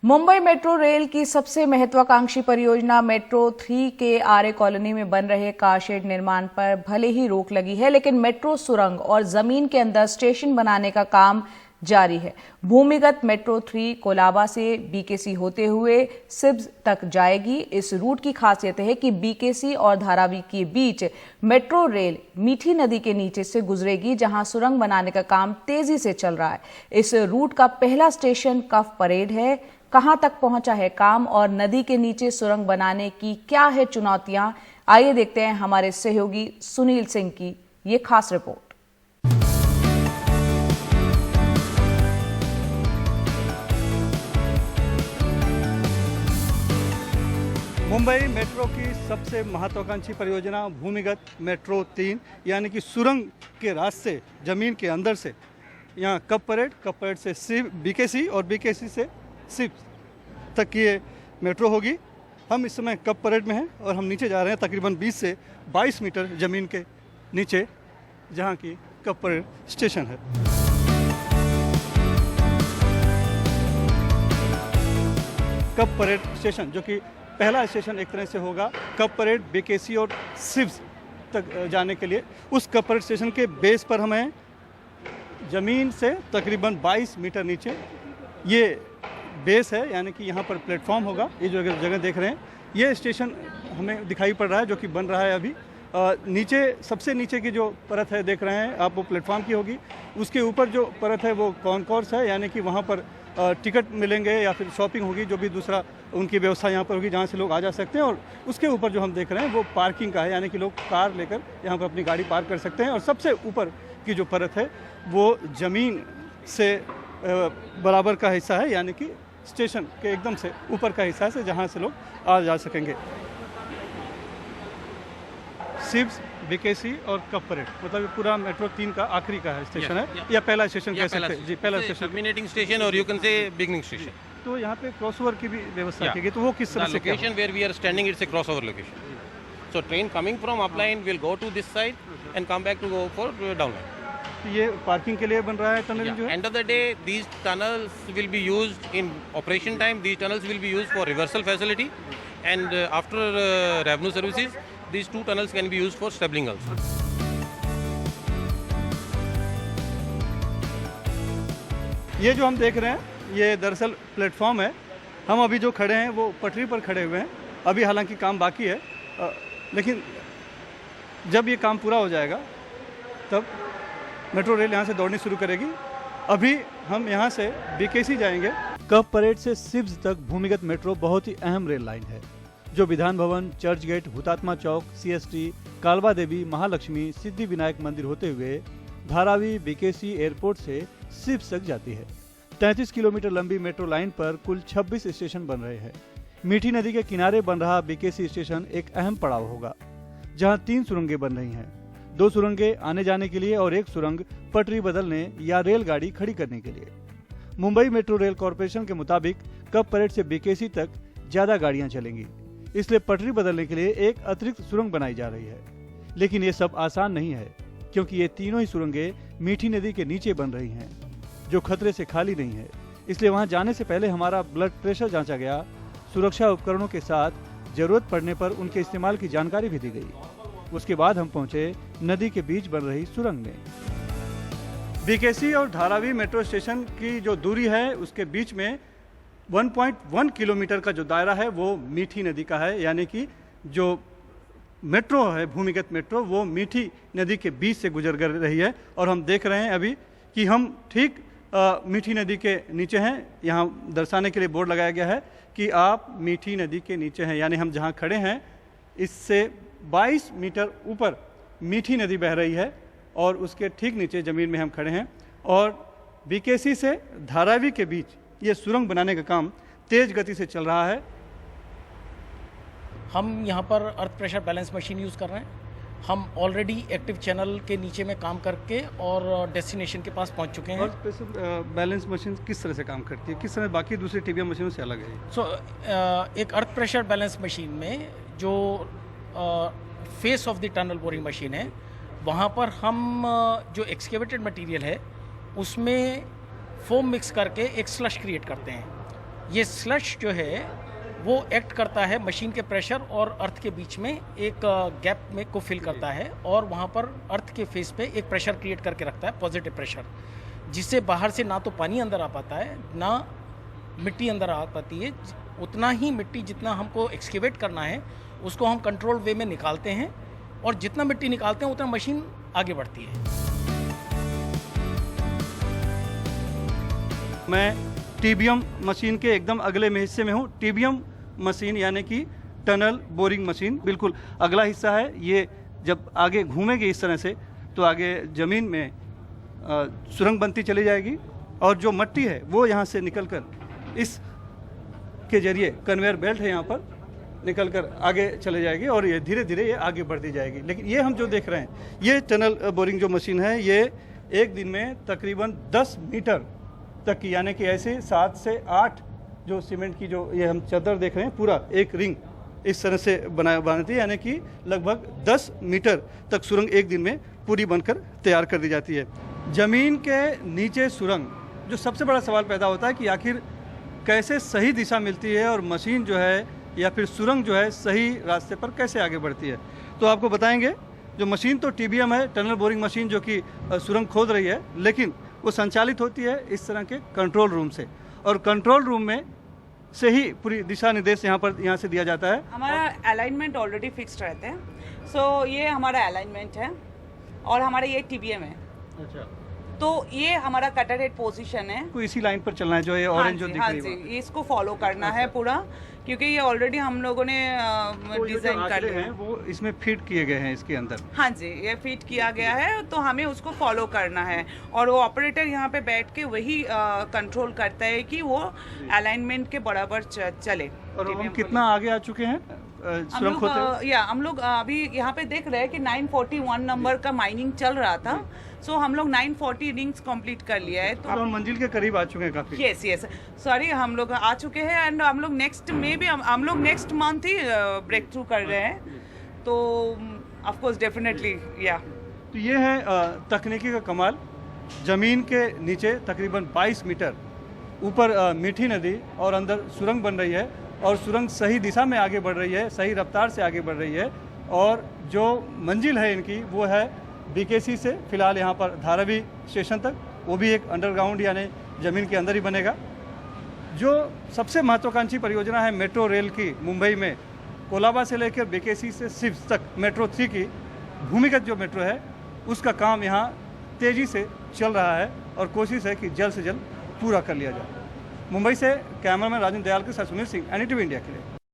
Mumbai metro rail की सबसे महत्वाकांक्षी परियोजना मेट्रो 3 के आर्य कॉलोनी में बन रहे कारशेड निर्माण पर भले ही रोक लगी है, लेकिन मेट्रो सुरंग और जमीन के अंदर स्टेशन बनाने का काम जारी है। भूमिगत मेट्रो 3 कोलाबा से बीकेसी होते हुए सिब्स तक जाएगी। इस रूट की खासियत है कि बीकेसी और धारावी के बीच मेट्रो रेल मीठी नदी के नीचे से गुजरेगी, जहां सुरंग बनाने का काम तेजी से चल रहा है। इस रूट का पहला स्टेशन कफ परेड है। कहां तक पहुंचा है काम और नदी के नीचे सुरंग बनाने की क्या है चुनौतियां, आइए देखते हैं हमारे सहयोगी सुनील सिंह की ये खास रिपोर्ट। मुंबई मेट्रो की सबसे महत्वाकांक्षी परियोजना भूमिगत मेट्रो 3 यानी कि सुरंग के रास्ते जमीन के अंदर से यहाँ कप परेड से बीकेसी और बीकेसी से सिप तक की ये मेट्रो होगी। हम इस समय कप परेड में हैं और हम नीचे जा रहे हैं तकरीबन 20 से 22 मीटर ज़मीन के नीचे, जहाँ की कप परेड स्टेशन है। कप परेड स्टेशन जो कि पहला स्टेशन एक तरह से होगा कप परेड बीकेसी और सिब्स तक जाने के लिए। उस कप परेड स्टेशन के बेस पर हमें ज़मीन से तकरीबन 22 मीटर नीचे ये बेस है, यानी कि यहाँ पर प्लेटफॉर्म होगा। ये जो जगह देख रहे हैं ये स्टेशन हमें दिखाई पड़ रहा है जो कि बन रहा है अभी। नीचे सबसे नीचे की जो परत है देख रहे हैं आप, वो प्लेटफॉर्म की होगी। उसके ऊपर जो परत है वो कॉन्कोर्स है, यानी कि वहाँ पर टिकट मिलेंगे या फिर शॉपिंग होगी, जो भी दूसरा उनकी व्यवस्था यहाँ पर होगी जहाँ से लोग आ जा सकते हैं। और उसके ऊपर जो हम देख रहे हैं वो पार्किंग का है, यानी कि लोग कार लेकर यहाँ पर अपनी गाड़ी पार्क कर सकते हैं। और सबसे ऊपर की जो परत है वो ज़मीन से बराबर का हिस्सा है, यानी कि स्टेशन के एकदम से ऊपर का हिस्सा है जहाँ से लोग आ जा सकेंगे। सिब्स, बीकेसी और कप परेड मतलब पूरा मेट्रो 3 का आखिरी का है स्टेशन है या पहला स्टेशन कह सकते हैं जी, पहला स्टेशन टर्मिनेटिंग स्टेशन और you can say beginning station. तो यहाँ पे क्रॉसओवर की भी व्यवस्था की गई, तो वो किस तरह से location where we are standing it's a crossover location. So train coming from up line will go to this side and come back to go for down line. ये पार्किंग के लिए बन रहा है टनल जो है। End of the day these tunnels will be used in operation time, these tunnels will be used for reversal facility and after revenue services these two tunnels can be used for stabilizing also. ये जो हम देख रहे हैं ये दरअसल platform है। हम अभी जो खड़े हैं वो पटरी पर खड़े हुए हैं। अभी हालांकि काम बाकी है, लेकिन जब ये काम पूरा हो जाएगा तब मेट्रो रेल यहाँ से दौड़नी शुरू करेगी। अभी हम यहाँ से बीकेसी जाएंगे। कप परेड से सिब्स तक भूमिगत मेट्रो बहुत ही अहम रेल लाइन है, जो Vidhan Bhavan, church gate, Hutatma Chowk, CST, कालवा देवी, महालक्ष्मी, सिद्धि विनायक मंदिर होते हुए धारावी, बीकेसी एयरपोर्ट से सिब्स तक जाती है। 33 किलोमीटर लंबी मेट्रो लाइन पर कुल 26 स्टेशन बन रहे हैं। मीठी नदी के किनारे बन रहा बीकेसी स्टेशन एक अहम पड़ाव होगा, जहां 3 सुरंगें बन रही हैं। 2 सुरंगें आने जाने के लिए और 1 सुरंग पटरी बदलने या रेलगाड़ी खड़ी करने के लिए। मुंबई मेट्रो रेल कॉरपोरेशन के मुताबिक कप परेड से बीकेसी तक ज्यादा गाड़ियां चलेंगी, इसलिए पटरी बदलने के लिए एक अतिरिक्त सुरंग बनाई जा रही है। लेकिन ये सब आसान नहीं है, क्योंकि ये तीनों ही सुरंगें मीठी नदी के नीचे बन रही हैं, जो खतरे से खाली नहीं है। इसलिए वहां जाने से पहले हमारा ब्लड प्रेशर जांचा गया। सुरक्षा उपकरणों के साथ जरूरत पड़ने पर उनके इस्तेमाल की जानकारी भी दी गई। उसके बाद हम पहुंचे नदी के बीच बन रही सुरंग में। बीकेसी और धारावी मेट्रो स्टेशन की जो दूरी है उसके बीच में 1.1 किलोमीटर का जो दायरा है वो मीठी नदी का है, यानी कि जो मेट्रो है भूमिगत मेट्रो वो मीठी नदी के बीच से गुजर कर रही है। और हम देख रहे हैं अभी कि हम ठीक मीठी नदी के नीचे हैं। यहाँ दर्शाने के लिए बोर्ड लगाया गया है कि आप मीठी नदी के नीचे हैं, यानी हम जहाँ खड़े हैं इससे 22 मीटर ऊपर मीठी नदी बह रही है और उसके ठीक नीचे ज़मीन में हम खड़े हैं। और बीकेसी से धारावी के बीच ये सुरंग बनाने का काम तेज गति से चल रहा है। हम यहाँ पर earth pressure balance machine use कर रहे हैं। हम ऑलरेडी एक्टिव चैनल के नीचे में काम करके और डेस्टिनेशन के पास पहुँच चुके हैं। अर्थ प्रेशर बैलेंस मशीन किस तरह से काम करती है, किस तरह बाकी दूसरी टीबीएम मशीनों से अलग है? एक अर्थ प्रेशर बैलेंस मशीन में जो face of the tunnel boring machine है, वहाँ पर हम जो एक्सकेवेटेड मटेरियल है उसमें फोम मिक्स करके एक स्लश क्रिएट करते हैं। ये स्लश जो है वो एक्ट करता है मशीन के प्रेशर और अर्थ के बीच में एक गैप में को फिल करता है और वहाँ पर अर्थ के फेस पे एक प्रेशर क्रिएट करके रखता है, पॉजिटिव प्रेशर, जिससे बाहर से ना तो पानी अंदर आ पाता है ना मिट्टी अंदर आ पाती है। उतना ही मिट्टी जितना हमको एक्सकेवेट करना है उसको हम कंट्रोल वे में निकालते हैं और जितना मिट्टी निकालते हैं उतना मशीन आगे बढ़ती है। मैं टीबीएम मशीन के एकदम अगले में हिस्से में हूँ। टीबीएम मशीन यानी कि टनल बोरिंग मशीन बिल्कुल अगला हिस्सा है। ये जब आगे घूमेगी इस तरह से तो आगे ज़मीन में सुरंग बनती चली जाएगी और जो मिट्टी है वो यहाँ से निकलकर इस के जरिए कन्वेयर बेल्ट है यहाँ पर निकलकर आगे चले जाएगी और ये धीरे धीरे ये आगे बढ़ती जाएगी। लेकिन ये हम जो देख रहे हैं ये टनल बोरिंग जो मशीन है ये एक दिन में तकरीबन 10 मीटर तक की यानी कि ऐसे 7 से 8 जो सीमेंट की जो ये हम चादर देख रहे हैं पूरा एक रिंग इस तरह से बनाती है यानी कि लगभग 10 मीटर तक सुरंग एक दिन में पूरी बनकर तैयार कर दी जाती है। ज़मीन के नीचे सुरंग, जो सबसे बड़ा सवाल पैदा होता है कि आखिर कैसे सही दिशा मिलती है और मशीन जो है या फिर सुरंग जो है सही रास्ते पर कैसे आगे बढ़ती है। तो आपको बताएंगे जो मशीन तो टीबीएम है, टनल बोरिंग मशीन, जो कि सुरंग खोद रही है, लेकिन वो संचालित होती है इस तरह के कंट्रोल रूम से और कंट्रोल रूम में से ही पूरी दिशा निर्देश यहाँ से दिया जाता है। हमारा अलाइनमेंट ऑलरेडी फिक्स्ड रहते हैं। सो ये हमारा अलाइनमेंट है और हमारा ये टीबीएम है। अच्छा, तो ये हमारा कटर हेड पोजीशन है। को इसी लाइन पर चलना है जो ये ऑरेंज जो दिख हाँ रही जी, है इसको फॉलो करना है पूरा, क्योंकि ये ऑलरेडी हम लोगों ने डिजाइन कर लिया हैं वो इसमें फिट किए गए हैं इसके अंदर। हाँ जी, ये फिट किया गया है तो हमें उसको फॉलो करना है और वो ऑपरेटर यहाँ पे बैठ के वही कंट्रोल करता है कि वो अलाइनमेंट के बराबर चले। और हम कितना आगे आ चुके हैं सुरंग खोदते हुए? हम लोग अभी यहाँ पे देख रहे हैं कि 941 नंबर का माइनिंग चल रहा था। सो हम लोग 940 रिंग्स कंप्लीट कर लिया है। तो हम मंजिल के करीब आ चुके हैं काफी। यस सॉरी, हम लोग आ चुके हैं एंड हम लोग नेक्स्ट में भी हम लोग नेक्स्ट मंथ ही ब्रेक थ्रू कर रहे हैं। तो ऑफ कोर्स डेफिनेटली या तो ये है तकनीकी का कमाल। ज़मीन के नीचे तकरीबन 22 मीटर ऊपर मीठी नदी और अंदर सुरंग बन रही है और सुरंग सही दिशा में आगे बढ़ रही है, सही रफ्तार से आगे बढ़ रही है। और जो मंजिल है इनकी वो है बीकेसी से फिलहाल यहाँ पर धारावी स्टेशन तक, वो भी एक अंडरग्राउंड यानी ज़मीन के अंदर ही बनेगा। जो सबसे महत्वाकांक्षी परियोजना है मेट्रो रेल की, मुंबई में कोलाबा से लेकर बीकेसी से सिप्स तक मेट्रो 3 की भूमिगत जो मेट्रो है उसका काम यहाँ तेज़ी से चल रहा है और कोशिश है कि जल्द से जल्द पूरा कर लिया जाए। मुंबई से कैमरामैन राजन दयाल के साथ सुनील सिंह, NDTV इंडिया के लिए।